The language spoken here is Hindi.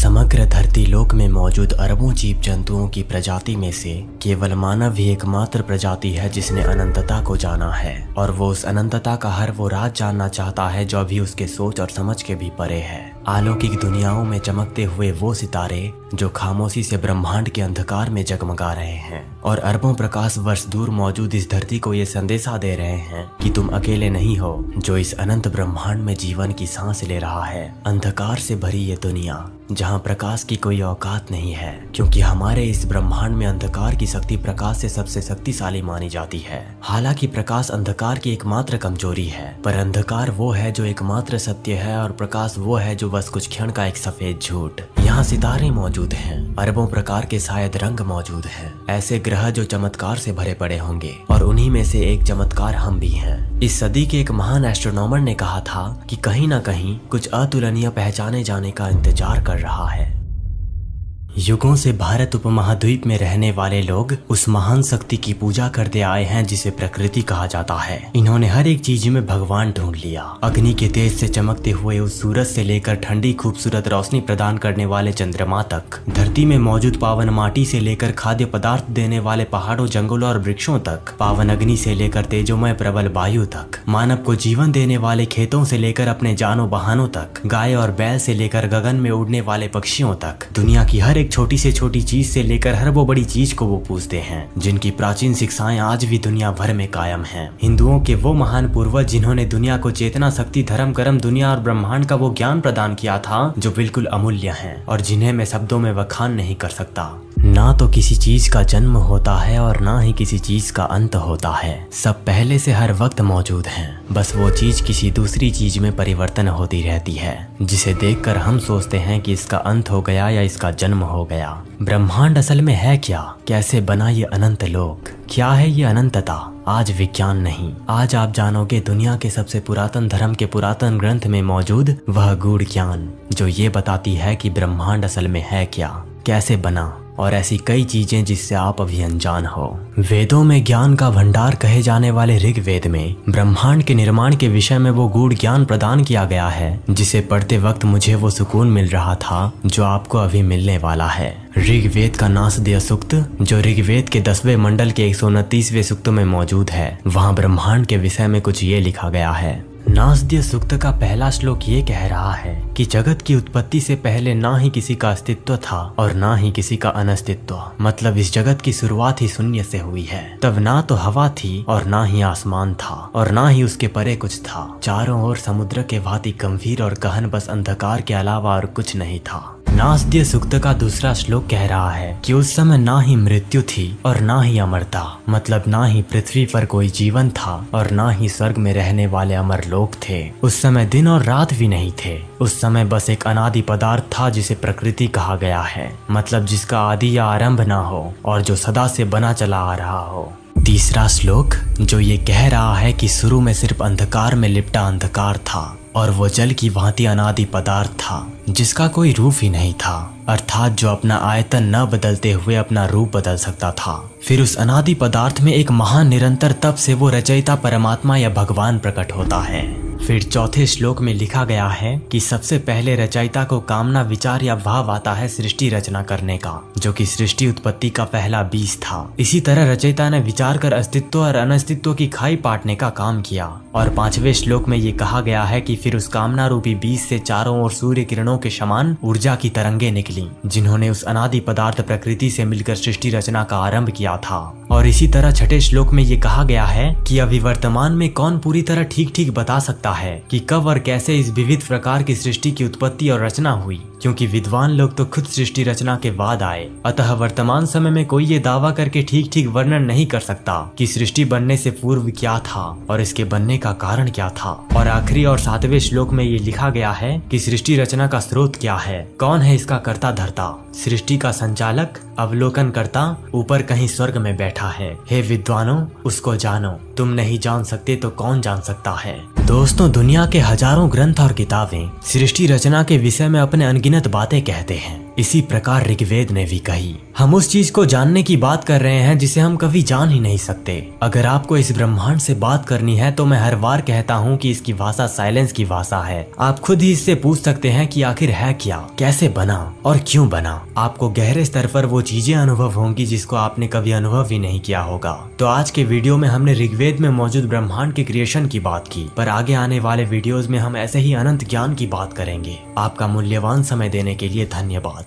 समग्र धरती लोक में मौजूद अरबों जीव जंतुओं की प्रजाति में से केवल मानव ही एकमात्र प्रजाति है जिसने अनंतता को जाना है, और वो उस अनंतता का हर वो राज जानना चाहता है जो अभी उसके सोच और समझ के भी परे है। अलौकिक दुनियाओं में चमकते हुए वो सितारे जो खामोशी से ब्रह्मांड के अंधकार में जगमगा रहे हैं और अरबों प्रकाश वर्ष दूर मौजूद इस धरती को ये संदेशा दे रहे हैं कि तुम अकेले नहीं हो जो इस अनंत ब्रह्मांड में जीवन की सांस ले रहा है। अंधकार से भरी ये दुनिया जहाँ प्रकाश की कोई औकात नहीं है, क्योंकि हमारे इस ब्रह्मांड में अंधकार की शक्ति प्रकाश से सबसे शक्तिशाली मानी जाती है। हालांकि प्रकाश अंधकार की एकमात्र कमजोरी है, पर अंधकार वो है जो एकमात्र सत्य है और प्रकाश वो है जो बस कुछ क्षण का एक सफेद झूठ। यहाँ सितारे मौजूद हैं, अरबों प्रकार के शायद रंग मौजूद हैं, ऐसे ग्रह जो चमत्कार से भरे पड़े होंगे, और उन्हीं में से एक चमत्कार हम भी हैं। इस सदी के एक महान एस्ट्रोनॉमर ने कहा था कि कहीं ना कहीं कुछ अतुलनीय पहचाने जाने का इंतजार कर रहा है। युगों से भारत उपमहाद्वीप में रहने वाले लोग उस महान शक्ति की पूजा करते आए हैं जिसे प्रकृति कहा जाता है। इन्होंने हर एक चीज में भगवान ढूंढ लिया। अग्नि के तेज से चमकते हुए उस सूरज से लेकर ठंडी खूबसूरत रोशनी प्रदान करने वाले चंद्रमा तक, धरती में मौजूद पावन माटी से लेकर खाद्य पदार्थ देने वाले पहाड़ों, जंगलों और वृक्षों तक, पावन अग्नि से लेकर तेजोमय प्रबल वायु तक, मानव को जीवन देने वाले खेतों से लेकर अपने जानों वाहनों तक, गाय और बैल से लेकर गगन में उड़ने वाले पक्षियों तक, दुनिया की हर एक छोटी से छोटी चीज से लेकर हर वो बड़ी चीज को वो पूजते हैं, जिनकी प्राचीन शिक्षाएं आज भी दुनिया भर में कायम हैं। हिंदुओं के वो महान पूर्वज जिन्होंने दुनिया को चेतना, शक्ति, धर्म, कर्म, दुनिया और ब्रह्मांड का वो ज्ञान प्रदान किया था जो बिल्कुल अमूल्य है और जिन्हें मैं शब्दों में बखान नहीं कर सकता। ना तो किसी चीज का जन्म होता है और ना ही किसी चीज का अंत होता है। सब पहले से हर वक्त मौजूद हैं, बस वो चीज किसी दूसरी चीज में परिवर्तन होती रहती है, जिसे देखकर हम सोचते हैं कि इसका अंत हो गया या इसका जन्म हो गया। ब्रह्मांड असल में है क्या? कैसे बना ये अनंत लोक? क्या है ये अनंतता? आज विज्ञान नहीं, आज आप जानोगे दुनिया के सबसे पुरातन धर्म के पुरातन ग्रंथ में मौजूद वह गूढ़ ज्ञान जो ये बताती है कि ब्रह्मांड असल में है क्या, कैसे बना, और ऐसी कई चीजें जिससे आप अभी अनजान हो। वेदों में ज्ञान का भंडार कहे जाने वाले ऋग्वेद में ब्रह्मांड के निर्माण के विषय में वो गूढ़ ज्ञान प्रदान किया गया है, जिसे पढ़ते वक्त मुझे वो सुकून मिल रहा था जो आपको अभी मिलने वाला है। ऋग्वेद का नासदीय सूक्त, जो ऋग्वेद के 10वें मंडल के 129वें सूक्त में मौजूद है, वहाँ ब्रह्मांड के विषय में कुछ ये लिखा गया है। नासदीय सूक्त का पहला श्लोक ये कह रहा है कि जगत की उत्पत्ति से पहले ना ही किसी का अस्तित्व था और ना ही किसी का अनस्तित्व, मतलब इस जगत की शुरुआत ही शून्य से हुई है। तब ना तो हवा थी और ना ही आसमान था और ना ही उसके परे कुछ था। चारों ओर समुद्र के भांति गंभीर और गहन बस अंधकार के अलावा और कुछ नहीं था। नासदीय सूक्त का दूसरा श्लोक कह रहा है कि उस समय ना ही मृत्यु थी और ना ही अमरता, मतलब ना ही पृथ्वी पर कोई जीवन था और ना ही स्वर्ग में रहने वाले अमर लोग थे। उस समय दिन और रात भी नहीं थे। उस समय बस एक अनादि पदार्थ था जिसे प्रकृति कहा गया है, मतलब जिसका आदि या आरंभ ना हो और जो सदा से बना चला आ रहा हो। तीसरा श्लोक जो ये कह रहा है कि शुरू में सिर्फ अंधकार में लिपटा अंधकार था और वो जल की भांति अनादि पदार्थ था जिसका कोई रूप ही नहीं था, अर्थात जो अपना आयतन न बदलते हुए अपना रूप बदल सकता था। फिर उस अनादि पदार्थ में एक महान निरंतर तप से वो रचयिता परमात्मा या भगवान प्रकट होता है। फिर चौथे श्लोक में लिखा गया है कि सबसे पहले रचयिता को कामना, विचार या भाव आता है सृष्टि रचना करने का, जो कि सृष्टि उत्पत्ति का पहला बीज था। इसी तरह रचयिता ने विचार कर अस्तित्व और अनस्तित्व की खाई पाटने का काम किया। और 5वें श्लोक में ये कहा गया है कि फिर उस कामना रूपी बीज से चारों ओर सूर्य किरणों के समान ऊर्जा की तरंगे निकली, जिन्होंने उस अनादि पदार्थ प्रकृति से मिलकर सृष्टि रचना का आरंभ किया था। और इसी तरह 6ठे श्लोक में ये कहा गया है कि अभी वर्तमान में कौन पूरी तरह ठीक ठीक बता सकता है कि कब और कैसे इस विविध प्रकार की सृष्टि की उत्पत्ति और रचना हुई, क्योंकि विद्वान लोग तो खुद सृष्टि रचना के बाद आए। अतः वर्तमान समय में कोई ये दावा करके ठीक ठीक वर्णन नहीं कर सकता कि सृष्टि बनने से पूर्व क्या था और इसके बनने का कारण क्या था। और आखिरी और 7वें श्लोक में ये लिखा गया है कि सृष्टि रचना का स्रोत क्या है, कौन है इसका कर्ता धर्ता, सृष्टि का संचालक, अवलोकन करता ऊपर कहीं स्वर्ग में बैठा है। हे विद्वानों, उसको जानो, तुम नहीं जान सकते तो कौन जान सकता है। दोस्तों, दुनिया के हजारों ग्रंथ और किताबें सृष्टि रचना के विषय में अपने अनगिनत बातें कहते हैं, इसी प्रकार ऋग्वेद ने भी कही। हम उस चीज को जानने की बात कर रहे हैं जिसे हम कभी जान ही नहीं सकते। अगर आपको इस ब्रह्मांड से बात करनी है तो मैं हर बार कहता हूँ कि इसकी भाषा साइलेंस की भाषा है। आप खुद ही इससे पूछ सकते हैं कि आखिर है क्या, कैसे बना और क्यों बना। आपको गहरे स्तर पर वो चीजें अनुभव होंगी जिसको आपने कभी अनुभव ही नहीं किया होगा। तो आज के वीडियो में हमने ऋग्वेद में मौजूद ब्रह्मांड के क्रिएशन की बात की, पर आगे आने वाले वीडियोस में हम ऐसे ही अनंत ज्ञान की बात करेंगे। आपका मूल्यवान समय देने के लिए धन्यवाद।